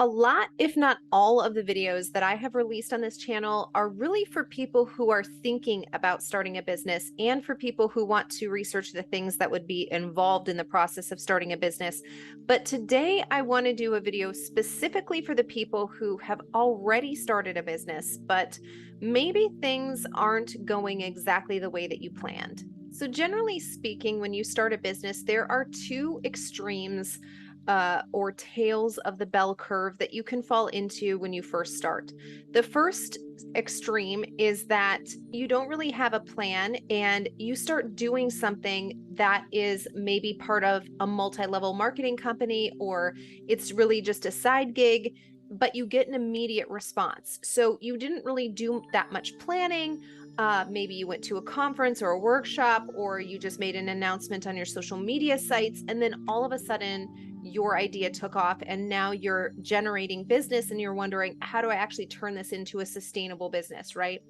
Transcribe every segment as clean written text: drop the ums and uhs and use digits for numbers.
A lot, if not all, of the videos that I have released on this channel are really for people who are thinking about starting a business and for people who want to research the things that would be involved in the process of starting a business. But today I want to do a video specifically for the people who have already started a business, but maybe things aren't going exactly the way that you planned. So generally speaking, when you start a business, there are two extremes or tails of the bell curve that you can fall into when you first start. The first extreme is that you don't really have a plan and you start doing something that is maybe part of a multi-level marketing company, or it's really just a side gig, but you get an immediate response. So you didn't really do that much planning. Maybe you went to a conference or a workshop, or you just made an announcement on your social media sites, and then all of a sudden your idea took off and now you're generating business and you're wondering, how do I actually turn this into a sustainable business, right?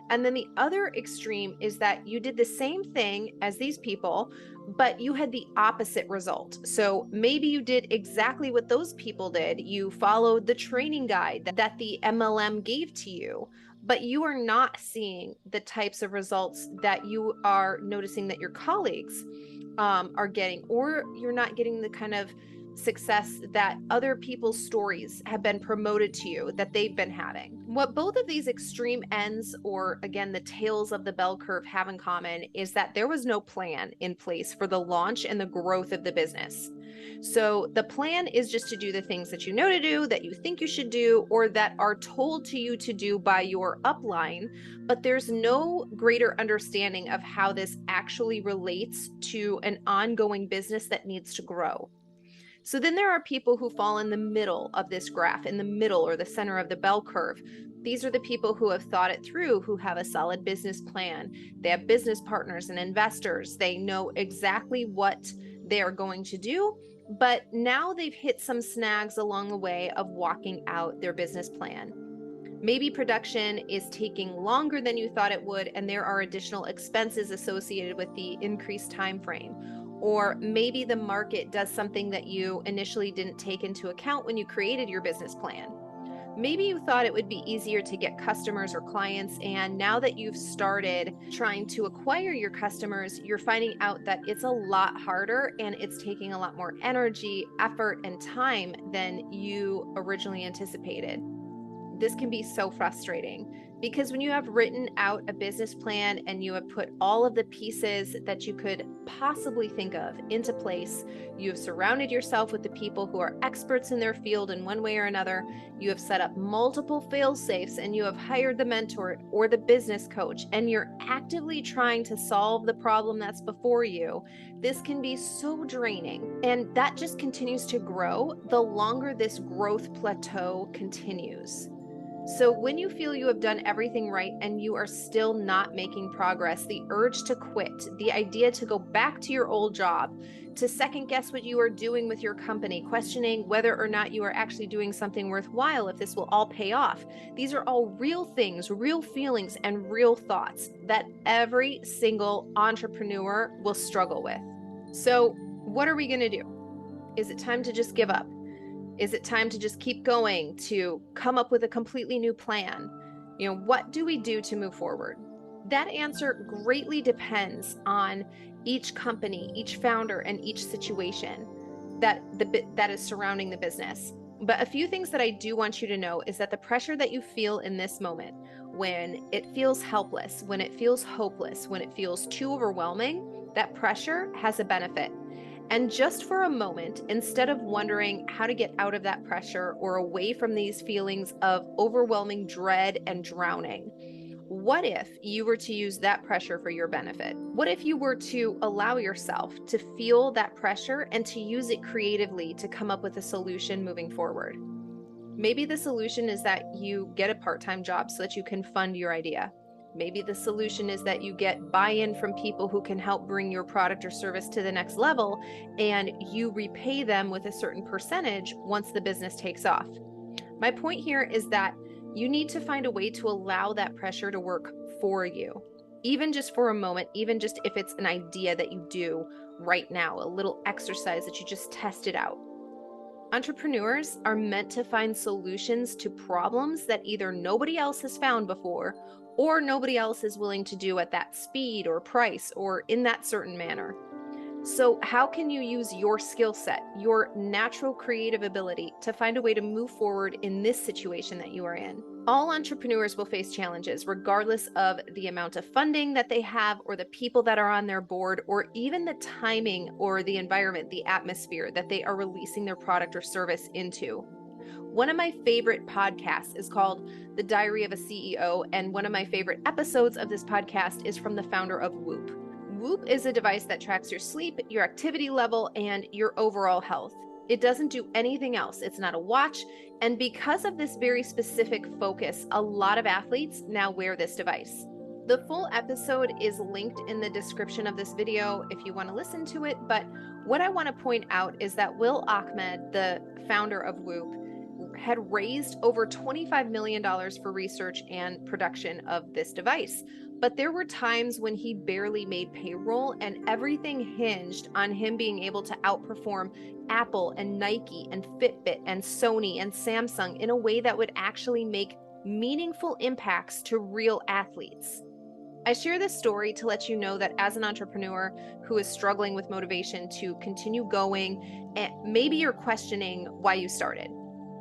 And then the other extreme is that you did the same thing as these people, but you had the opposite result. So maybe you did exactly what those people did. You followed the training guide that the MLM gave to you, but you are not seeing the types of results that you are noticing that your colleagues are getting, or you're not getting the kind of success that other people's stories have been promoted to you that they've been having. What both of these extreme ends, or again, the tails of the bell curve, have in common is that there was no plan in place for the launch and the growth of the business. So the plan is just to do the things that you know to do, that you think you should do, or that are told to you to do by your upline, but there's no greater understanding of how this actually relates to an ongoing business that needs to grow. So then there are people who fall in the middle of this graph, in the middle or the center of the bell curve. These are the people who have thought it through, who have a solid business plan. They have business partners and investors. They know exactly what they are going to do, but now they've hit some snags along the way of walking out their business plan. Maybe production is taking longer than you thought it would, and there are additional expenses associated with the increased time frame. Or maybe the market does something that you initially didn't take into account when you created your business plan. Maybe you thought it would be easier to get customers or clients, and now that you've started trying to acquire your customers, you're finding out that it's a lot harder and it's taking a lot more energy, effort, and time than you originally anticipated. This can be so frustrating because when you have written out a business plan and you have put all of the pieces that you could possibly think of into place, you have surrounded yourself with the people who are experts in their field in one way or another, you have set up multiple fail safes, and you have hired the mentor or the business coach, and you're actively trying to solve the problem that's before you. This can be so draining, and that just continues to grow the longer this growth plateau continues. So when you feel you have done everything right and you are still not making progress, the urge to quit, the idea to go back to your old job, to second guess what you are doing with your company, questioning whether or not you are actually doing something worthwhile, if this will all pay off. These are all real things, real feelings, and real thoughts that every single entrepreneur will struggle with. So what are we going to do? Is it time to just give up? Is it time to just keep going, to come up with a completely new plan? What do we do to move forward? That answer greatly depends on each company, each founder, and each situation that is surrounding the business. But a few things that I do want you to know is that the pressure that you feel in this moment, when it feels helpless, when it feels hopeless, when it feels too overwhelming, that pressure has a benefit. And just for a moment, instead of wondering how to get out of that pressure or away from these feelings of overwhelming dread and drowning, what if you were to use that pressure for your benefit? What if you were to allow yourself to feel that pressure and to use it creatively to come up with a solution moving forward? Maybe the solution is that you get a part-time job so that you can fund your idea. Maybe the solution is that you get buy-in from people who can help bring your product or service to the next level, and you repay them with a certain percentage once the business takes off. My point here is that you need to find a way to allow that pressure to work for you, even just for a moment, even just if it's an idea that you do right now, a little exercise that you just tested out. Entrepreneurs are meant to find solutions to problems that either nobody else has found before or nobody else is willing to do at that speed or price or in that certain manner. So how can you use your skill set, your natural creative ability to find a way to move forward in this situation that you are in? All entrepreneurs will face challenges regardless of the amount of funding that they have or the people that are on their board or even the timing or the environment, the atmosphere that they are releasing their product or service into. One of my favorite podcasts is called The Diary of a CEO, and one of my favorite episodes of this podcast is from the founder of Whoop. Whoop is a device that tracks your sleep, your activity level, and your overall health. It doesn't do anything else. It's not a watch. And because of this very specific focus, a lot of athletes now wear this device. The full episode is linked in the description of this video if you want to listen to it. But what I want to point out is that Will Ahmed, the founder of Whoop, had raised over $25 million for research and production of this device. But there were times when he barely made payroll and everything hinged on him being able to outperform Apple and Nike and Fitbit and Sony and Samsung in a way that would actually make meaningful impacts to real athletes. I share this story to let you know that as an entrepreneur who is struggling with motivation to continue going, and maybe you're questioning why you started.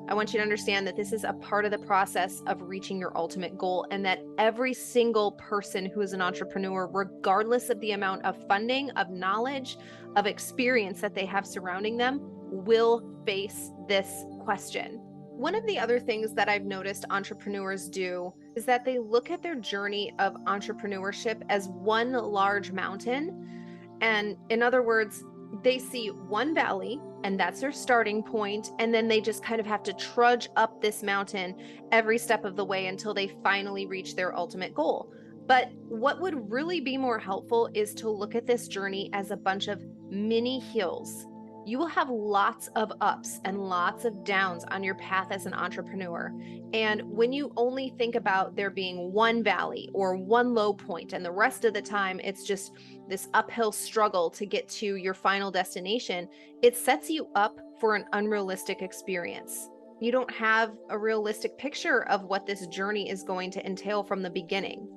I want you to understand that this is a part of the process of reaching your ultimate goal, and that every single person who is an entrepreneur, regardless of the amount of funding, of knowledge, of experience that they have surrounding them, will face this question. One of the other things that I've noticed entrepreneurs do is that they look at their journey of entrepreneurship as one large mountain. And in other words, they see one valley and that's their starting point. And then they just kind of have to trudge up this mountain every step of the way until they finally reach their ultimate goal. But what would really be more helpful is to look at this journey as a bunch of mini hills. You will have lots of ups and lots of downs on your path as an entrepreneur. And when you only think about there being one valley or one low point, and the rest of the time it's just this uphill struggle to get to your final destination, it sets you up for an unrealistic experience. You don't have a realistic picture of what this journey is going to entail from the beginning.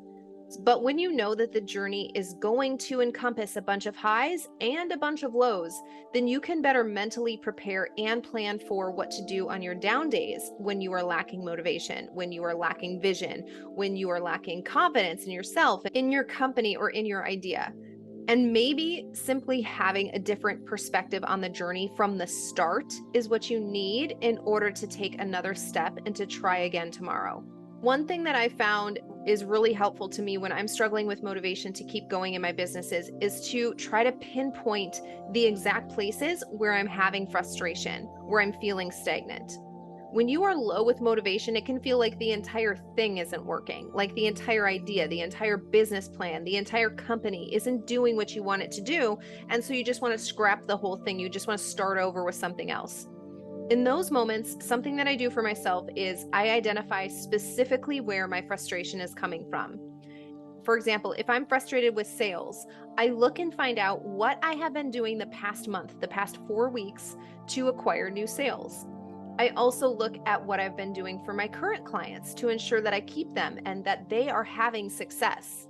But when you know that the journey is going to encompass a bunch of highs and a bunch of lows, then you can better mentally prepare and plan for what to do on your down days when you are lacking motivation, when you are lacking vision, when you are lacking confidence in yourself, in your company, or in your idea. And maybe simply having a different perspective on the journey from the start is what you need in order to take another step and to try again tomorrow. One thing that I found is really helpful to me when I'm struggling with motivation to keep going in my businesses is to try to pinpoint the exact places where I'm having frustration, where I'm feeling stagnant. When you are low with motivation, it can feel like the entire thing isn't working, like the entire idea, the entire business plan, the entire company isn't doing what you want it to do. And so you just want to scrap the whole thing. You just want to start over with something else. In those moments, something that I do for myself is I identify specifically where my frustration is coming from. For example, if I'm frustrated with sales, I look and find out what I have been doing the past month, the past 4 weeks to acquire new sales. I also look at what I've been doing for my current clients to ensure that I keep them and that they are having success.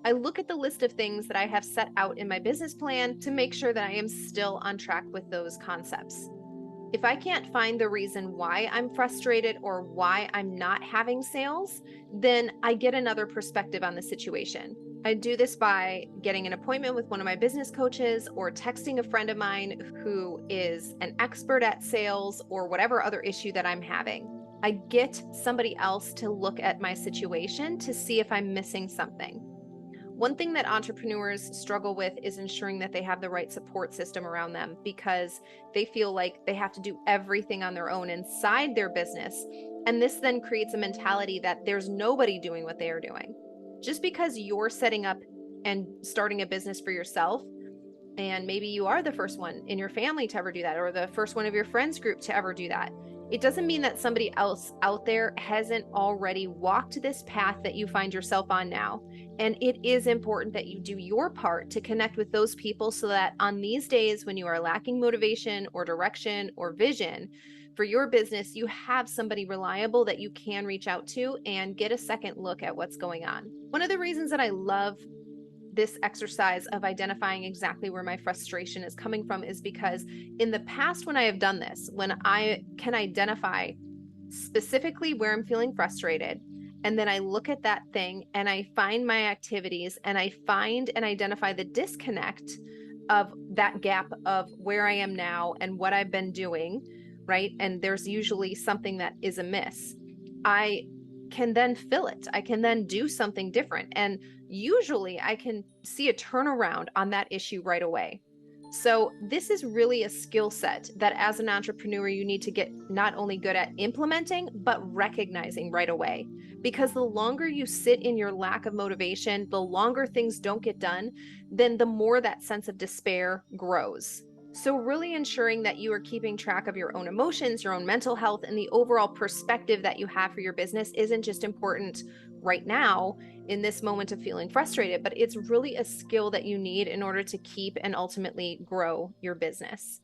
I look at the list of things that I have set out in my business plan to make sure that I am still on track with those concepts. If I can't find the reason why I'm frustrated or why I'm not having sales, then I get another perspective on the situation. I do this by getting an appointment with one of my business coaches or texting a friend of mine who is an expert at sales or whatever other issue that I'm having. I get somebody else to look at my situation to see if I'm missing something. One thing that entrepreneurs struggle with is ensuring that they have the right support system around them because they feel like they have to do everything on their own inside their business. And this then creates a mentality that there's nobody doing what they are doing. Just because you're setting up and starting a business for yourself, and maybe you are the first one in your family to ever do that, or the first one of your friends group to ever do that, it doesn't mean that somebody else out there hasn't already walked this path that you find yourself on now. And it is important that you do your part to connect with those people so that on these days when you are lacking motivation or direction or vision for your business, you have somebody reliable that you can reach out to and get a second look at what's going on. One of the reasons that I love this exercise of identifying exactly where my frustration is coming from is because in the past, when I have done this, when I can identify specifically where I'm feeling frustrated, and then I look at that thing and I find my activities and I find and identify the disconnect of that gap of where I am now and what I've been doing, right? And there's usually something that is amiss. I can then fill it. I can then do something different. And usually I can see a turnaround on that issue right away. So this is really a skill set that as an entrepreneur, you need to get not only good at implementing, but recognizing right away. Because the longer you sit in your lack of motivation, the longer things don't get done, then the more that sense of despair grows. So really ensuring that you are keeping track of your own emotions, your own mental health, and the overall perspective that you have for your business isn't just important right now in this moment of feeling frustrated, but it's really a skill that you need in order to keep and ultimately grow your business.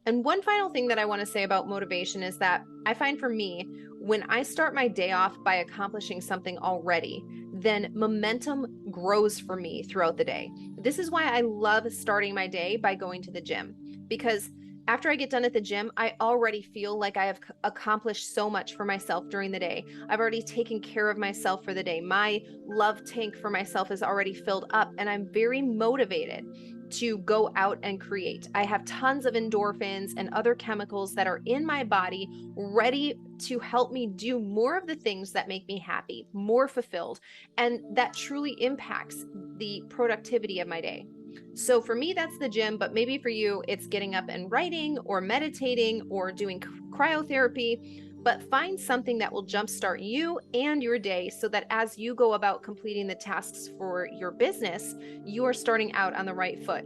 And one final thing that I want to say about motivation is that I find for me, when I start my day off by accomplishing something already, then momentum grows for me throughout the day. This is why I love starting my day by going to the gym, because after I get done at the gym, I already feel like I have accomplished so much for myself during the day. I've already taken care of myself for the day. My love tank for myself is already filled up, and I'm very motivated to go out and create. I have tons of endorphins and other chemicals that are in my body ready to help me do more of the things that make me happy, more fulfilled, and that truly impacts the productivity of my day. So for me, that's the gym, but maybe for you, it's getting up and writing or meditating or doing cryotherapy. But find something that will jumpstart you and your day so that as you go about completing the tasks for your business, you are starting out on the right foot.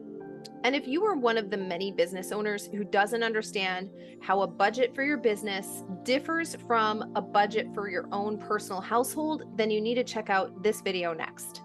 And if you are one of the many business owners who doesn't understand how a budget for your business differs from a budget for your own personal household, then you need to check out this video next.